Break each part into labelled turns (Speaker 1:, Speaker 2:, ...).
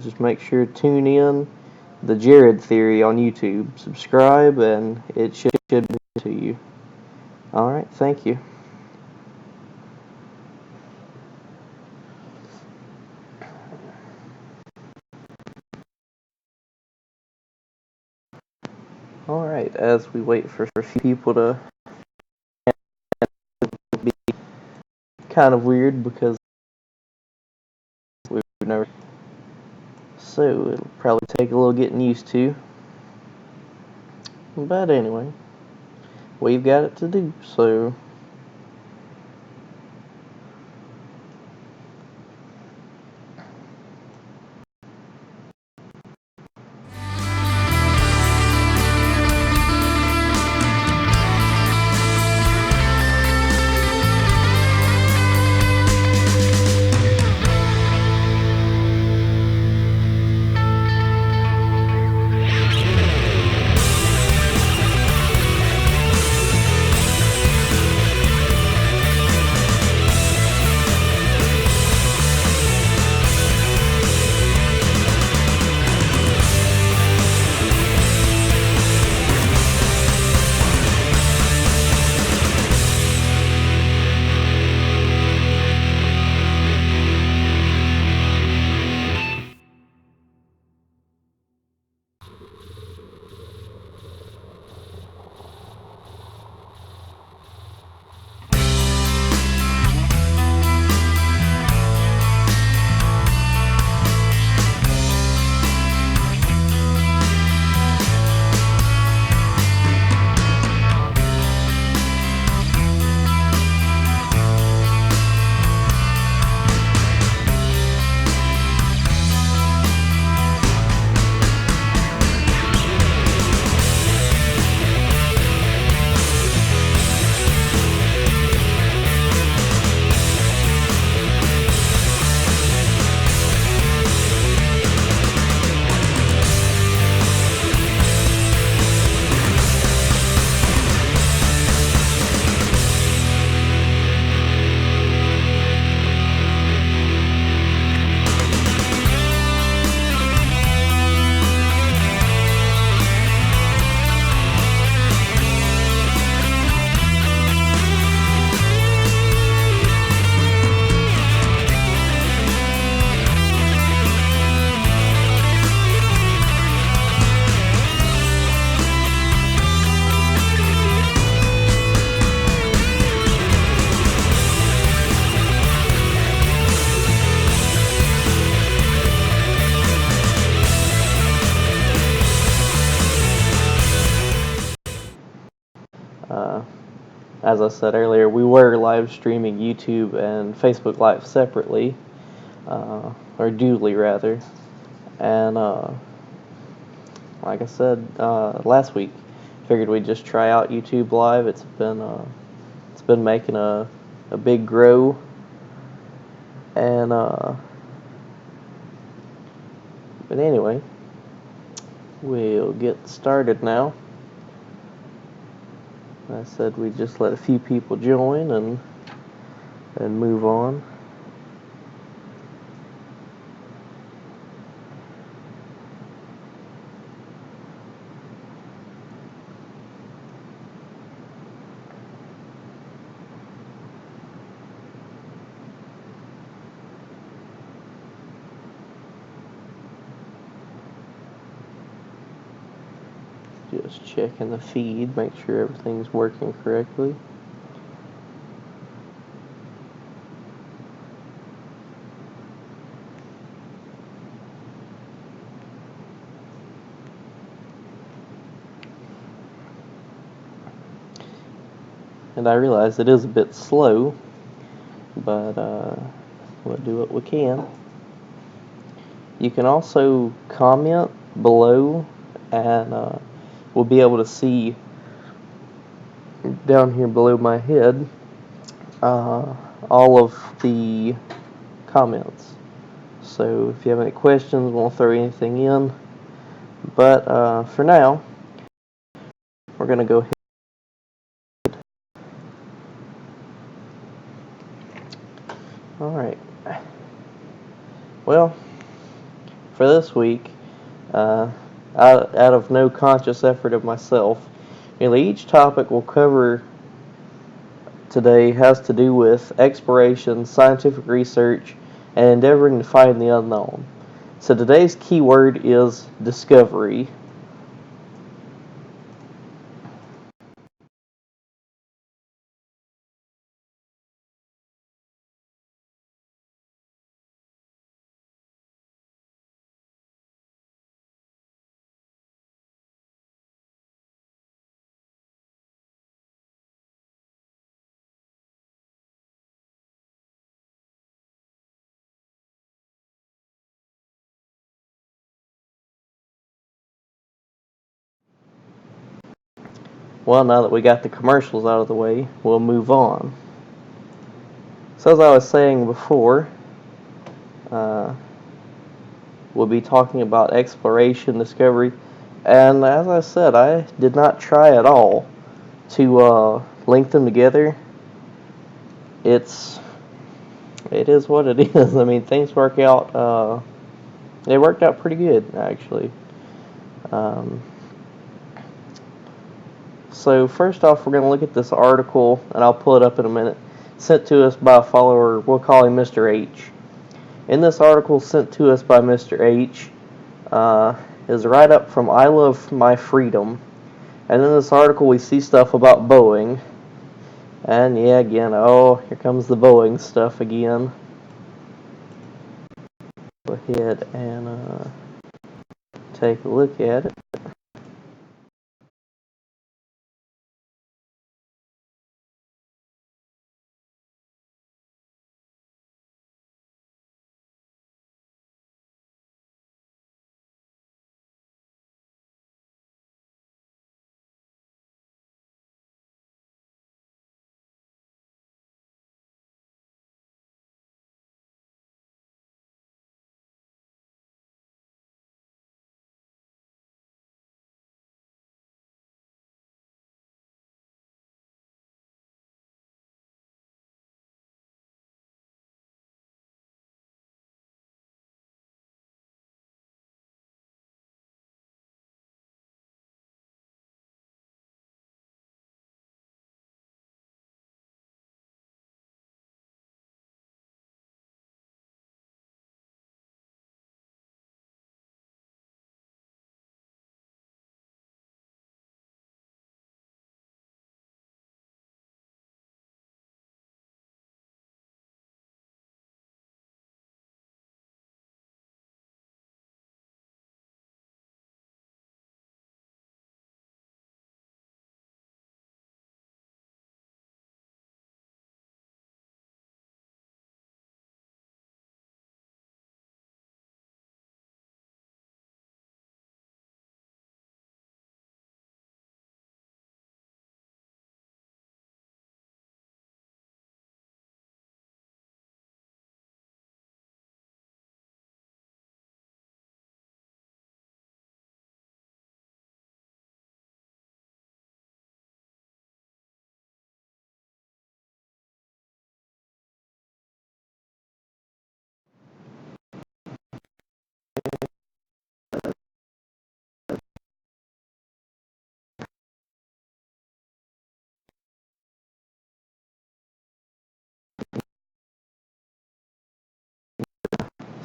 Speaker 1: just make sure to tune in the Jared Theory on YouTube. Subscribe, and it should be to you. Alright, thank you. Alright, as we wait for a few people to be kind of weird because we've never. So it'll probably take a little getting used to. But anyway, we've got it to do, so. As I said earlier, we were live streaming YouTube and Facebook Live separately, or dually rather, and like I said last week, figured we'd just try out YouTube Live. It's been making a big grow, and but anyway, we'll get started now. I said we'd just let a few people join and move on. Just checking the feed, make sure everything's working correctly. And I realize it is a bit slow, but we'll do what we can. You can also comment below, and we'll be able to see down here below my head all of the comments. So if you have any questions, won't throw anything in. But for now, we're going to go ahead. Alright. Well, for this week, out of no conscious effort of myself, nearly each topic we'll cover today has to do with exploration, scientific research, and endeavoring to find the unknown. So today's key word is discovery. Well, now that we got the commercials out of the way, we'll move on. So as I was saying before, uh, we'll be talking about exploration, discovery, and as I said, I did not try at all to link them together. It is what it is. I mean, things work out. They worked out pretty good, actually. Um, so first off, we're going to look at this article, and I'll pull it up in a minute, sent to us by a follower. We'll call him Mr. H. In this article sent to us by Mr. H is a write-up from I Love My Freedom. And in this article, we see stuff about Boeing. And yeah, again, oh, here comes the Boeing stuff again. Go ahead and take a look at it.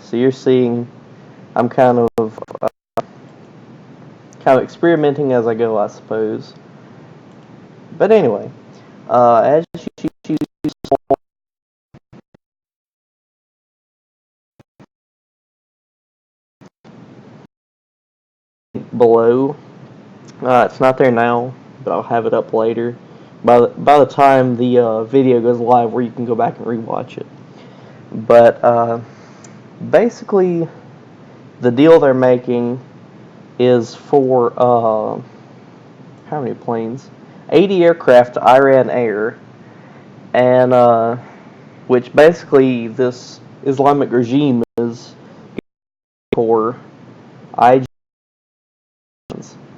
Speaker 1: So you're seeing I'm kind of experimenting as I go, I suppose. But anyway, as you choose below, it's not there now, but I'll have it up later. By the time the video goes live, where you can go back and rewatch it. But basically, the deal they're making is for how many planes? 80 aircraft to Iran Air, and which basically this Islamic regime is for IG.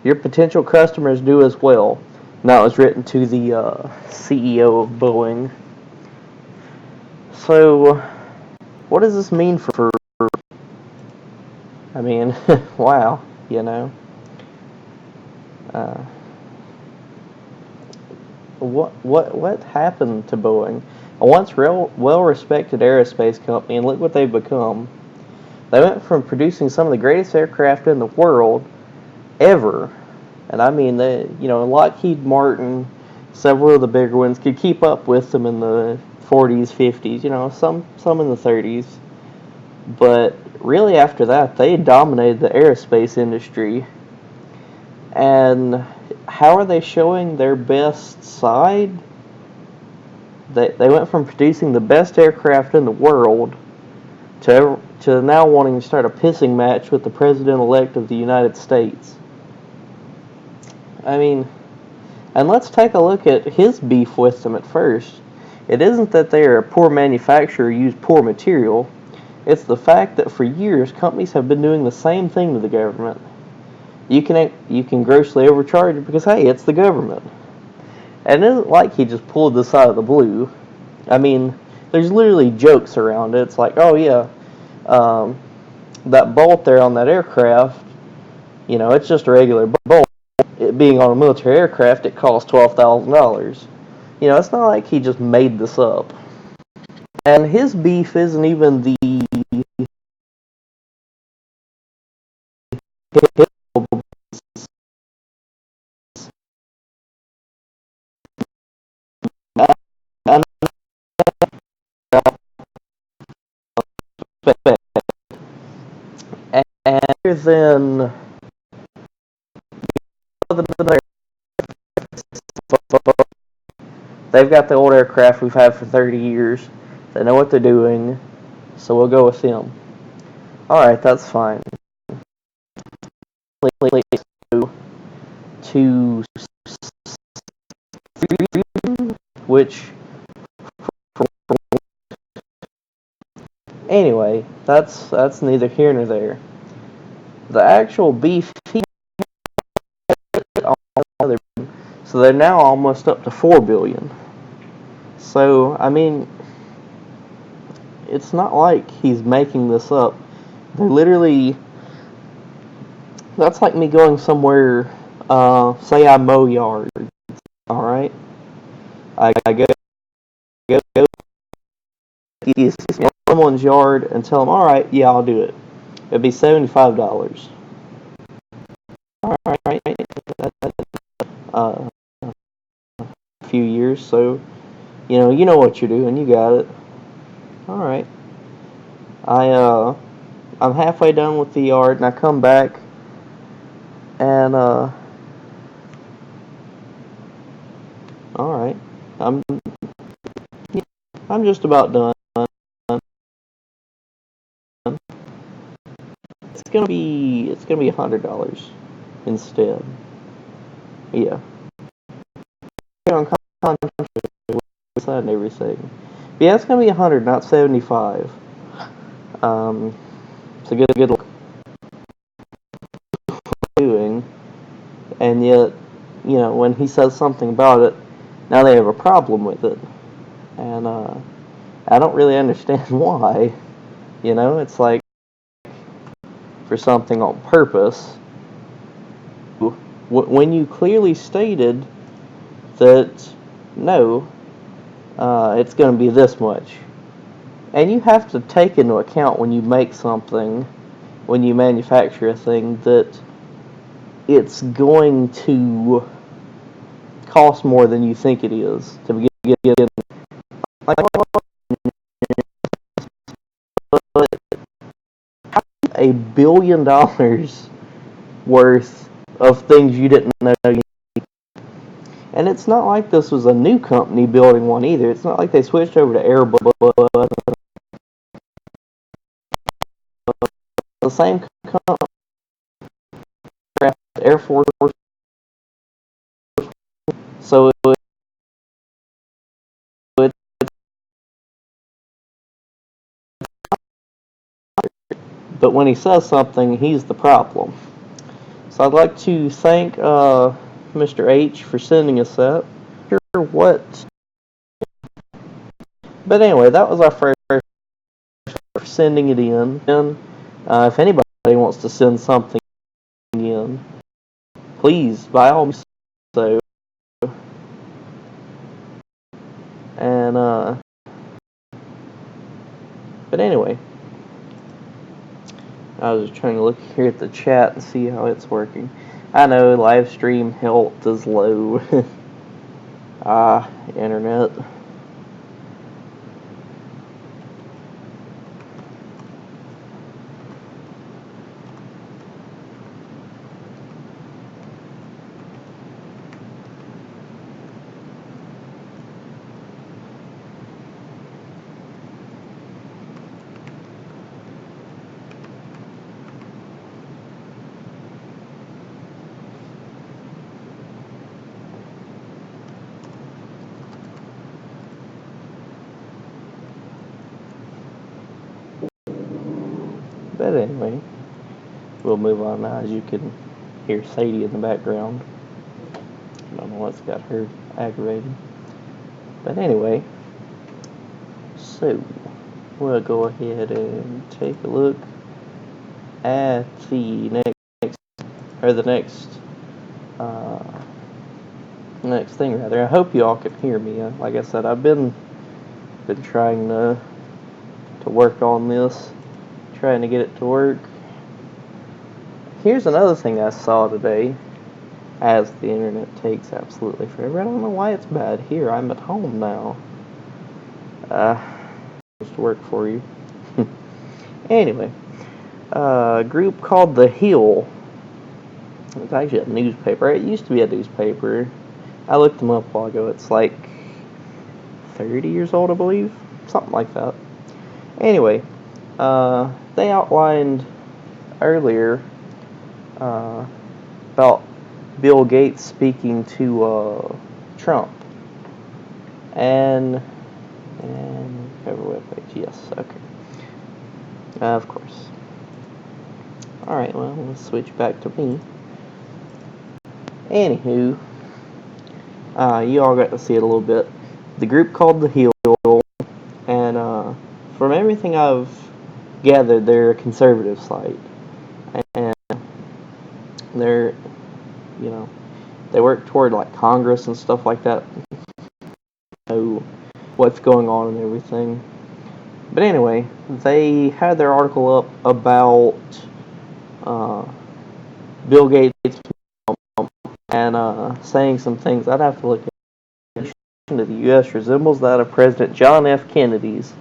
Speaker 1: Your potential customers do as well. Now, it was written to the CEO of Boeing. So, what does this mean for I mean, wow, you know. Uh, what happened to Boeing? A once real well-respected aerospace company, and look what they've become. They went from producing some of the greatest aircraft in the world ever, and I mean, Lockheed Martin, several of the bigger ones could keep up with them in the 40s, 50s, some in the 30s. But really, after that, they dominated the aerospace industry. And how are they showing their best side? They went from producing the best aircraft in the world to now wanting to start a pissing match with the president-elect of the United States. I mean, and let's take a look at his beef with them at first. It isn't that they are a poor manufacturer or use poor material. It's the fact that for years companies have been doing the same thing to the government. You can grossly overcharge it because, hey, it's the government. And it isn't like he just pulled this out of the blue. I mean, there's literally jokes around it. It's like, oh yeah, that bolt there on that aircraft, it's just a regular bolt. It being on a military aircraft, it costs $12,000. It's not like he just made this up. And his beef isn't even the and then they've got the old aircraft we've had for 30 years. They know what they're doing, so we'll go with them. Alright, that's fine. To which anyway, that's neither here nor there. The actual beef, so they're now almost up to 4 billion. So I mean, it's not like he's making this up. They're literally, that's like me going somewhere. Say I mow yards. All right, I go to someone's yard and tell them, all right, yeah, I'll do it. It'd be $75. All right, a few years, so you know what you're doing. You got it. All right. I'm halfway done with the yard, and I come back, and all right, I'm I'm just about done. It's gonna be $100 instead. Yeah. On contract and everything. But yeah, it's gonna be 100, not 75. It's a good look doing, and yet, when he says something about it, now they have a problem with it, and I don't really understand why. It's like for something on purpose. When you clearly stated that no, it's going to be this much. And you have to take into account when you make something, when you manufacture a thing, that it's going to cost more than you think it is to begin. Like $1 billion worth of things you didn't know you needed. And it's not like this was a new company building one either. It's not like they switched over to Airbus. The same company, Air Force. So but when he says something, he's the problem. So I'd like to thank Mr. H for sending us that. Sure what? But anyway, that was our first sending it in. And if anybody wants to send something in, please, by all means. So, and but anyway, I was trying to look here at the chat and see how it's working. I know live stream health is low. Internet. But anyway, we'll move on now. As you can hear Sadie in the background. I don't know what's got her aggravated. But anyway, so we'll go ahead and take a look at the uh, next thing rather. I hope you all can hear me. Like I said, I've been trying to work on this, trying to get it to work. Here's another thing I saw today, as the internet takes absolutely forever. I don't know why it's bad here. I'm at home now. Just to work for you. Anyway, a group called The Hill. It's actually a newspaper. It used to be a newspaper. I looked them up a while ago. It's like 30 years old, I believe. Something like that. Anyway, they outlined earlier about Bill Gates speaking to Trump. And cover webpage. Yes, okay. Of course. Alright, well, let's switch back to me. Anywho, you all got to see it a little bit. The group called The Hill, and from everything I've gathered, they're a conservative site. And they're, they work toward like Congress and stuff like that. Know what's going on and everything. But anyway, they had their article up about Bill Gates and saying some things. I'd have to look at to the U.S. resembles that of President John F. Kennedy's.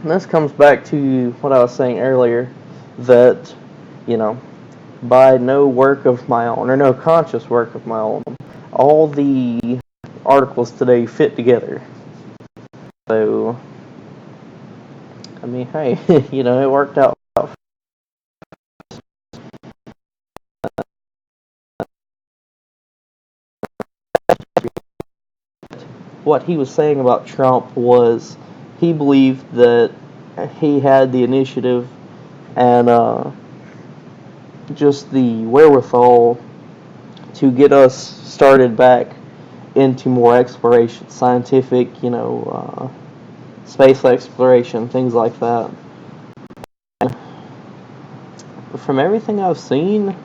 Speaker 1: And this comes back to what I was saying earlier, that, by no work of my own, or no conscious work of my own, all the articles today fit together. So, I mean, hey, it worked out. What he was saying about Trump was he believed that he had the initiative and just the wherewithal to get us started back into more exploration, scientific, space exploration, things like that. And from everything I've seen,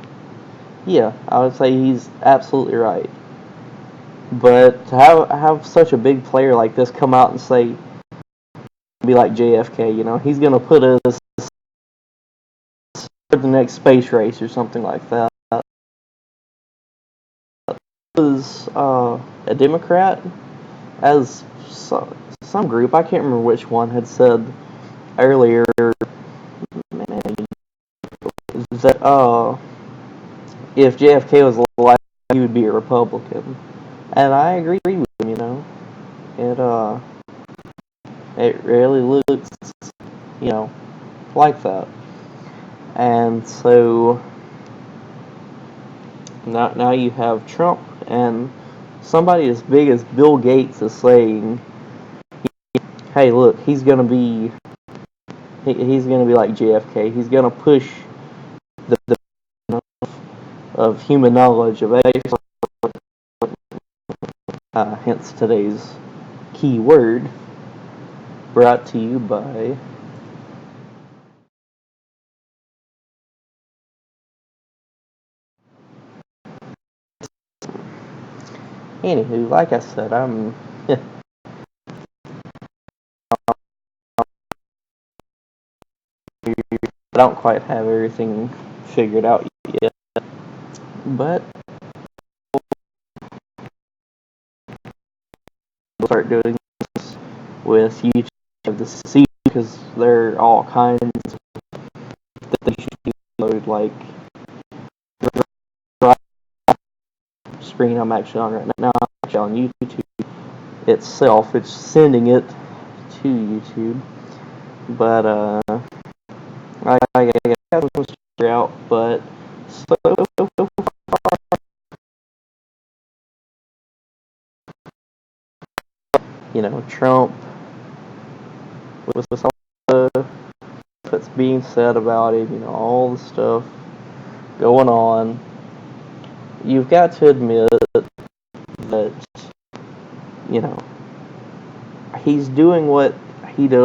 Speaker 1: yeah, I would say he's absolutely right. But to have such a big player like this come out and say, be like JFK, he's going to put us for the next space race or something like that. Was a Democrat, as some group, I can't remember which one, had said earlier that if JFK was alive, he would be a Republican, and I agree with him. It really looks, like that, and so now you have Trump and somebody as big as Bill Gates is saying, "Hey, look, he's gonna be like JFK. He's gonna push the of human knowledge of age." Hence today's key word, brought to you by Anywho, like I said, I don't quite have everything figured out yet, but we'll start doing this with YouTube of the season because there are all kinds of things you can load, like the screen I'm actually on right now. I'm actually on YouTube itself. It's sending it to YouTube, but I got some figure out, but so Trump with all the that's being said about it, all the stuff going on, you've got to admit that, you know, he's doing what he does.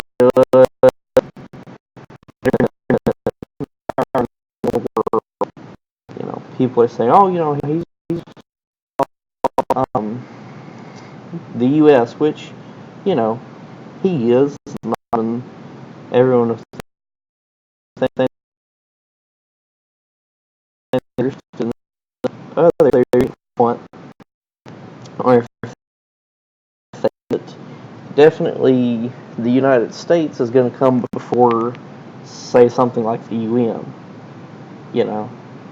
Speaker 1: People are saying, oh, he's um, the U.S., which, you know, he is. And everyone thinks and other want or that definitely the United States is going to come before, say, something like the UN. You know,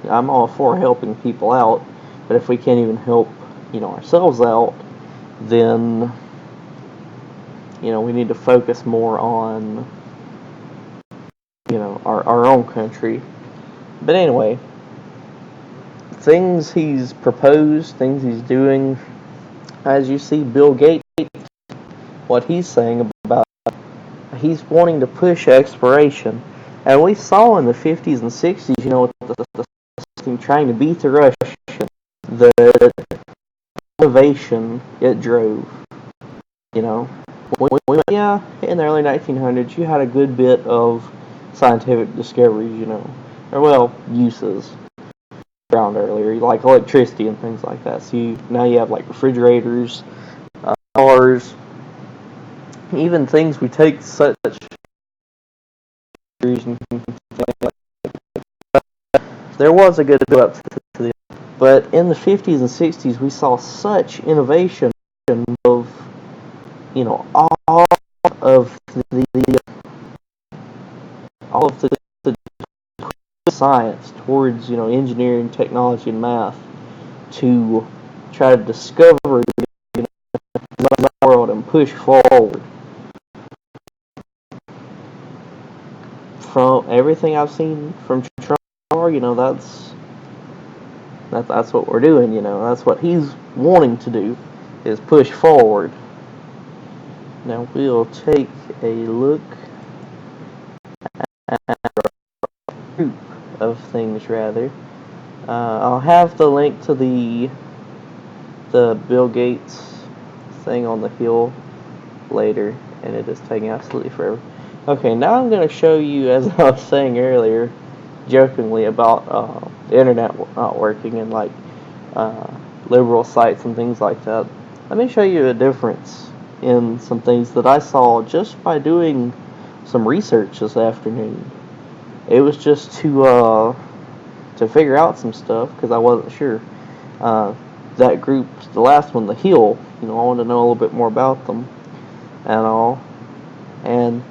Speaker 1: I'm all for helping people out, but if we can't even help, ourselves out, then, we need to focus more on, our own country. But anyway, things he's proposed, things he's doing, as you see Bill Gates, what he's saying about, he's wanting to push exploration. And we saw in the 50s and 60s, the trying to beat the Russians, the innovation it drove. You know, yeah, in the early 1900s, you had a good bit of scientific discoveries, or uses around earlier, like electricity and things like that. So now you have like refrigerators, cars, even things we take such there was a good build up to this, but in the 50s and 60s, we saw such innovation of all of the all of the science towards engineering, technology, and math to try to discover the world and push forward. From everything I've seen from Trump, that's what we're doing. That's what he's wanting to do, is push forward. Now we'll take a look at a group of things rather. I'll have the link to the Bill Gates thing on the hill later, and it is taking absolutely forever. Okay, now I'm going to show you, as I was saying earlier, jokingly about the internet not working and like liberal sites and things like that. Let me show you a difference in some things that I saw just by doing some research this afternoon. It was just to figure out some stuff because I wasn't sure. That group, the last one, the Hill, I wanted to know a little bit more about them and all. And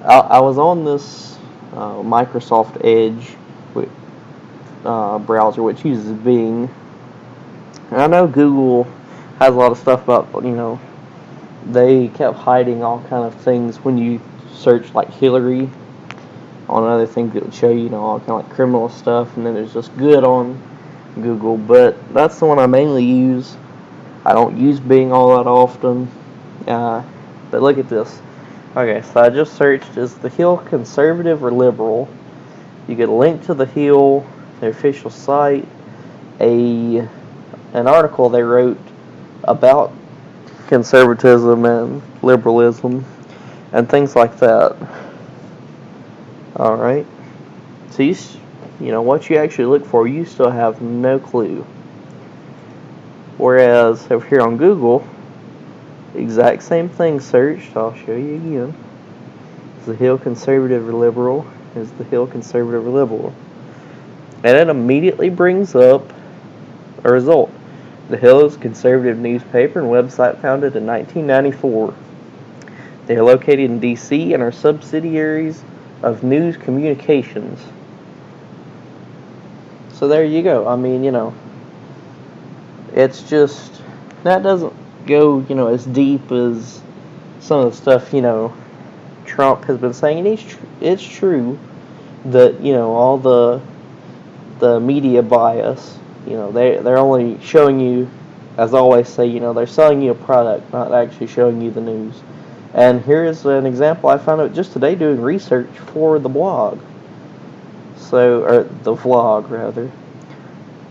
Speaker 1: I was on this Microsoft Edge browser, which uses Bing. And I know Google has a lot of stuff about, they kept hiding all kind of things when you search like Hillary on other things that would show you, all kind of like criminal stuff, and then there's just good on Google, but that's the one I mainly use. I don't use Bing all that often, but look at this. Okay, so I just searched, is the Hill conservative or liberal? You get a link to the Hill, their official site, an article they wrote about conservatism and liberalism and things like that. Alright, so what you actually look for, you still have no clue. Whereas over here on Google, exact same thing searched. I'll show you again. Is the Hill conservative or liberal? Is the Hill conservative or liberal? And it immediately brings up a result. The Hill is a conservative newspaper and website founded in 1994. They are located in D.C. and are subsidiaries of News Communications. So there you go. I mean, it's just, that doesn't go, as deep as some of the stuff, Trump has been saying. And it's true that, all the media bias, they're only showing you, as I always say, they're selling you a product, not actually showing you the news. And here's an example I found out just today doing research for the blog. Or the vlog, rather.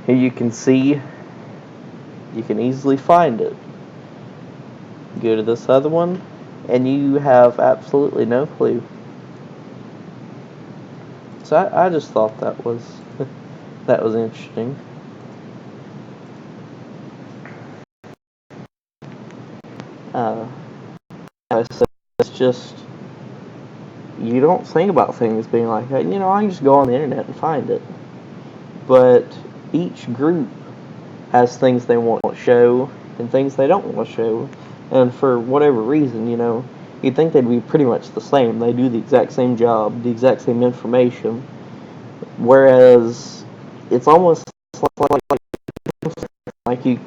Speaker 1: Here you can see, you can easily find it. Go to this other one, and you have absolutely no clue. So I just thought that was that was interesting. It's just, you don't think about things being like that. I can just go on the internet and find it. But each group has things they want to show and things they don't want to show. And for whatever reason, you'd think they'd be pretty much the same. They do the exact same job, the exact same information. Whereas it's almost like you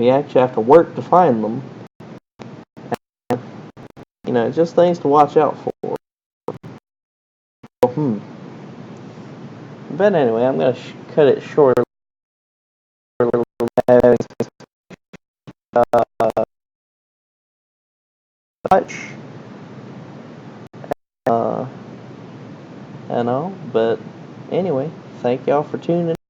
Speaker 1: actually have to work to find them. And, just things to watch out for. But anyway, I'm going to cut it short. Much. But anyway, thank y'all for tuning in.